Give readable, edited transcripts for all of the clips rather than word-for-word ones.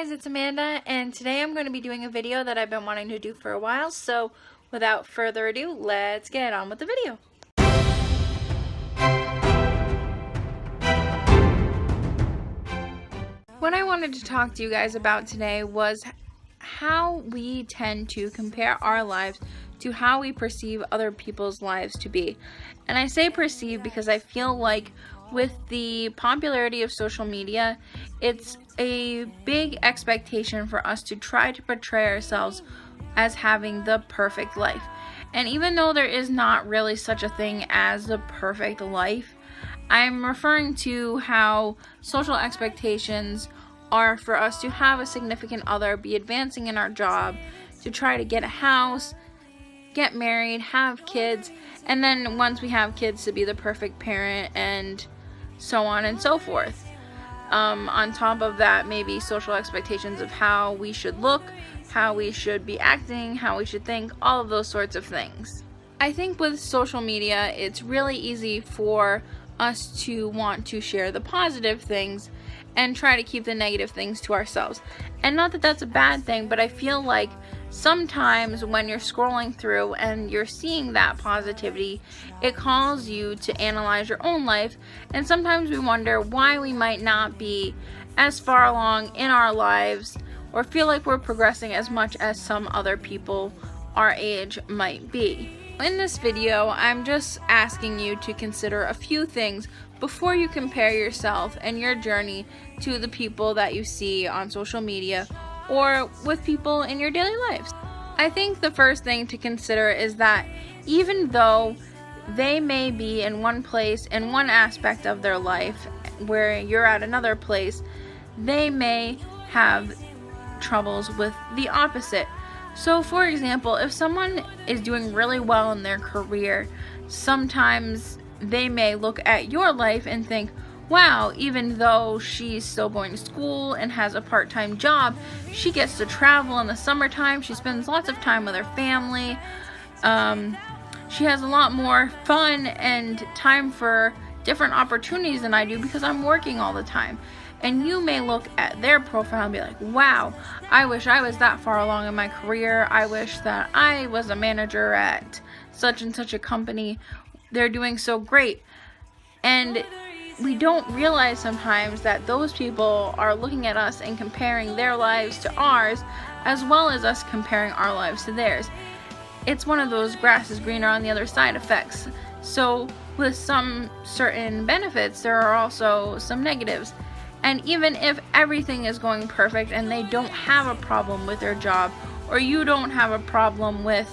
guys, it's Amanda, and today I'm going to be doing a video that I've been wanting to do for a while, so without further ado, let's get on with the video. What I wanted to talk to you guys about today was how we tend to compare our lives to how we perceive other people's lives to be. And I say perceive because I feel like with the popularity of social media, it's a big expectation for us to try to portray ourselves as having the perfect life. And even though there is not really such a thing as the perfect life, I'm referring to how social expectations are for us to have a significant other, be advancing in our job, to try to get a house, get married, have kids, and then once we have kids, to be the perfect parent, and so on and so forth. On top of that, maybe social expectations of how we should look, how we should be acting, how we should think, all of those sorts of things. I think with social media, it's really easy for us to want to share the positive things and try to keep the negative things to ourselves. And not that that's a bad thing, but I feel like sometimes when you're scrolling through and you're seeing that positivity, it calls you to analyze your own life, and sometimes we wonder why we might not be as far along in our lives or feel like we're progressing as much as some other people our age might be. In this video, I'm just asking you to consider a few things before you compare yourself and your journey to the people that you see on social media or with people in your daily lives. I think the first thing to consider is that even though they may be in one place, in one aspect of their life, where you're at another place, they may have troubles with the opposite. So for example, if someone is doing really well in their career, sometimes they may look at your life and think, wow, even though she's still going to school and has a part-time job, she gets to travel in the summertime, she spends lots of time with her family, she has a lot more fun and time for different opportunities than I do because I'm working all the time. And you may look at their profile and be like, wow, I wish I was that far along in my career. I wish that I was a manager at such and such a company. They're doing so great. And we don't realize sometimes that those people are looking at us and comparing their lives to ours, as well as us comparing our lives to theirs. It's one of those grass is greener on the other side effects. So with some certain benefits, there are also some negatives. And even if everything is going perfect and they don't have a problem with their job, or you don't have a problem with,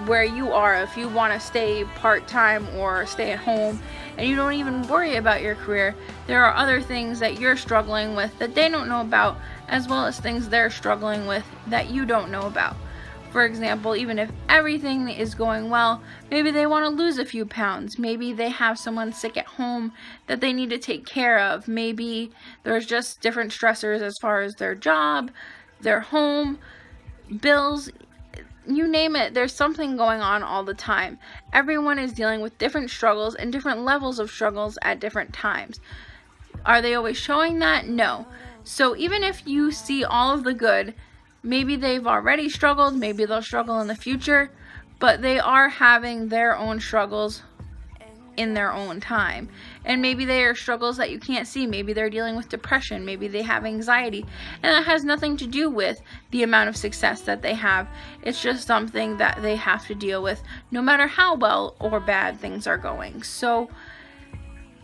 where you are, if you want to stay part-time or stay at home and you don't even worry about your career, there are other things that you're struggling with that they don't know about, as well as things they're struggling with that you don't know about. For example, even if everything is going well, maybe they want to lose a few pounds. Maybe they have someone sick at home that they need to take care of. Maybe there's just different stressors as far as their job, their home, bills, you name it. There's something going on all the time. Everyone is dealing with different struggles and different levels of struggles at different times. Are they always showing that? No. So even if you see all of the good, maybe they've already struggled, maybe they'll struggle in the future, but they are having their own struggles in their own time. And maybe they are struggles that you can't see. Maybe they're dealing with depression, maybe they have anxiety, and that has nothing to do with the amount of success that they have. It's just something that they have to deal with no matter how well or bad things are going. So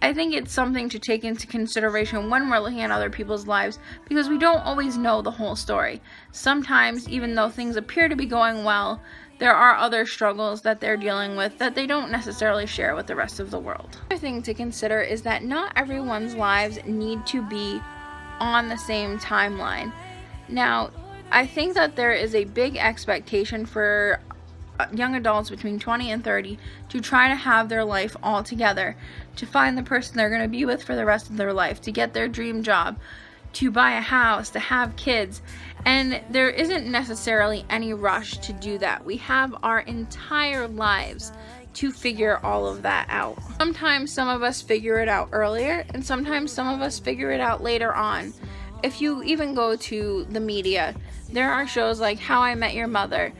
I think it's something to take into consideration when we're looking at other people's lives, because we don't always know the whole story. Sometimes, even though things appear to be going well, there are other struggles that they're dealing with that they don't necessarily share with the rest of the world. Another thing to consider is that not everyone's lives need to be on the same timeline. Now, I think that there is a big expectation for young adults between 20 and 30 to try to have their life all together, to find the person they're going to be with for the rest of their life, to get their dream job, to buy a house, to have kids. And there isn't necessarily any rush to do that. We have our entire lives to figure all of that out. Sometimes some of us figure it out earlier, and sometimes some of us figure it out later on. If you even go to the media, there are shows like How I Met Your Mother.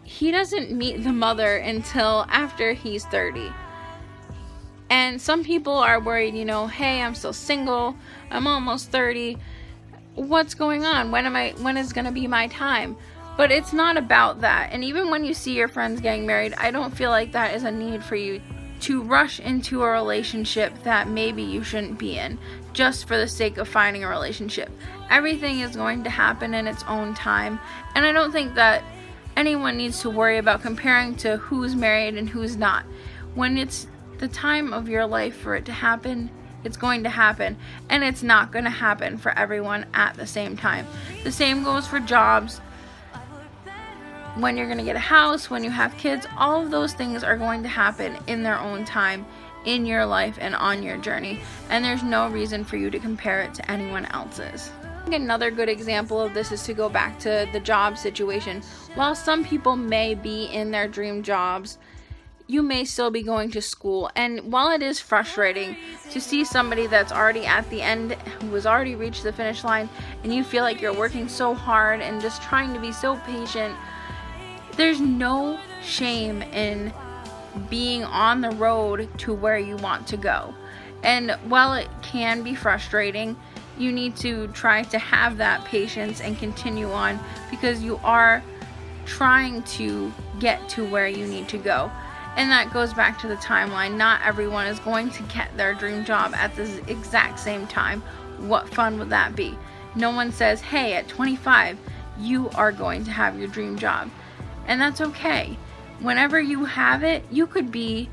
He doesn't meet the mother until after he's 30. And some people are worried, hey, I'm still single, I'm almost 30. What's going on? When is going to be my time? But it's not about that. And even when you see your friends getting married, I don't feel like that is a need for you to rush into a relationship that maybe you shouldn't be in just for the sake of finding a relationship. Everything is going to happen in its own time. And I don't think that anyone needs to worry about comparing to who's married and who's not. When it's the time of your life for it to happen, it's going to happen, and it's not going to happen for everyone at the same time. The same goes for jobs. When you're going to get a house, when you have kids, all of those things are going to happen in their own time in your life and on your journey, and there's no reason for you to compare it to anyone else's. I think another good example of this is to go back to the job situation. While some people may be in their dream jobs, you may still be going to school, and while it is frustrating to see somebody that's already at the end, who has already reached the finish line, and you feel like you're working so hard and just trying to be so patient, there's no shame in being on the road to where you want to go. And while it can be frustrating, you need to try to have that patience and continue on, because you are trying to get to where you need to go. And that goes back to the timeline. Not everyone is going to get their dream job at the exact same time. What fun would that be? No one says, hey, at 25, you are going to have your dream job. And that's okay. Whenever you have it, you could be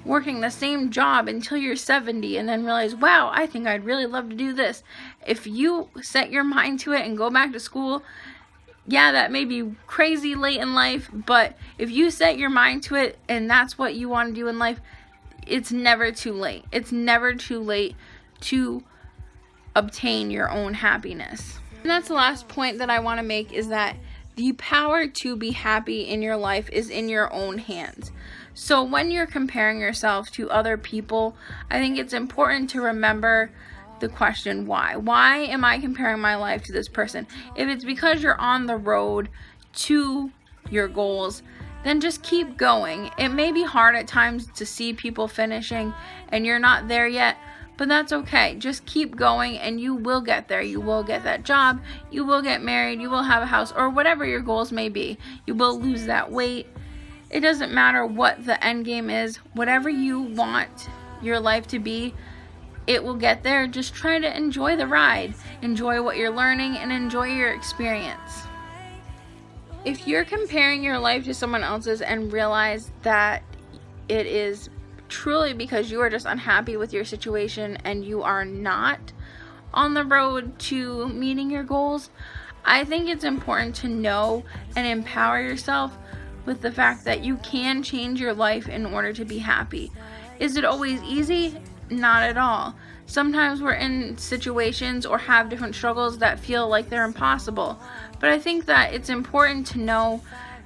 working the same job until you're 70 and then realize, wow, I think I'd really love to do this. If you set your mind to it and go back to school, yeah, that may be crazy late in life, but if you set your mind to it and that's what you want to do in life, it's never too late. It's never too late to obtain your own happiness. And that's the last point that I want to make, is that the power to be happy in your life is in your own hands. So when you're comparing yourself to other people, I think it's important to remember the question, why? Why am I comparing my life to this person? If it's because you're on the road to your goals, then just keep going. It may be hard at times to see people finishing and you're not there yet, but that's okay. Just keep going and you will get there. You will get that job, you will get married, you will have a house, or whatever your goals may be. You will lose that weight. It doesn't matter what the end game is. Whatever you want your life to be, it will get there. Just try to enjoy the ride, enjoy what you're learning, and enjoy your experience. If you're comparing your life to someone else's and realize that it is truly because you are just unhappy with your situation and you are not on the road to meeting your goals, I think it's important to know and empower yourself with the fact that you can change your life in order to be happy. Is it always easy? Not at all. Sometimes we're in situations or have different struggles that feel like they're impossible. But I think that it's important to know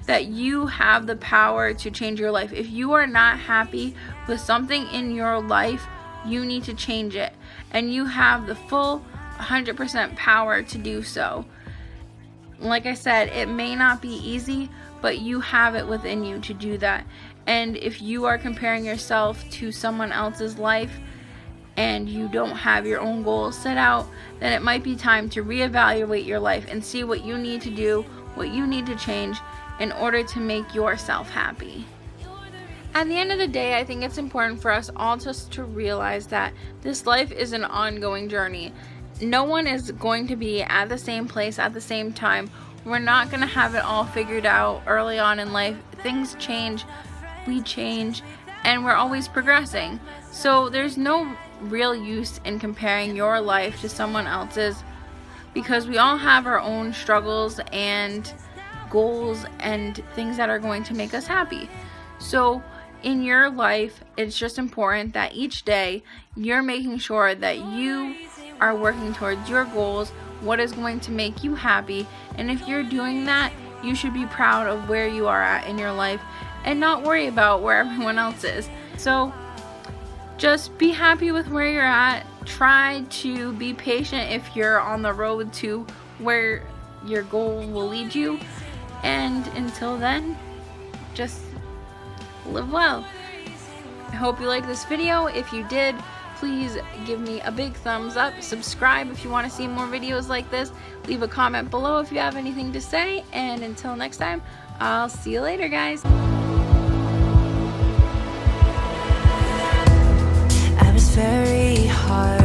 that you have the power to change your life. If you are not happy with something in your life, you need to change it. And you have the full 100% power to do so. Like I said, it may not be easy, but you have it within you to do that. And if you are comparing yourself to someone else's life and you don't have your own goals set out, then it might be time to reevaluate your life and see what you need to do, what you need to change in order to make yourself happy. At the end of the day, I think it's important for us all just to realize that this life is an ongoing journey. No one is going to be at the same place at the same time. We're not going to have it all figured out early on in life. Things change, we change, and we're always progressing. So there's no real use in comparing your life to someone else's, because we all have our own struggles and goals and things that are going to make us happy. So in your life, it's just important that each day you're making sure that you are working towards your goals, what is going to make you happy. And if you're doing that, you should be proud of where you are at in your life and not worry about where everyone else is. So just be happy with where you're at. Try to be patient if you're on the road to where your goal will lead you. And until then, just live well. I hope you liked this video. If you did, please give me a big thumbs up. Subscribe if you want to see more videos like this. Leave a comment below if you have anything to say. And until next time, I'll see you later, guys. I was very hard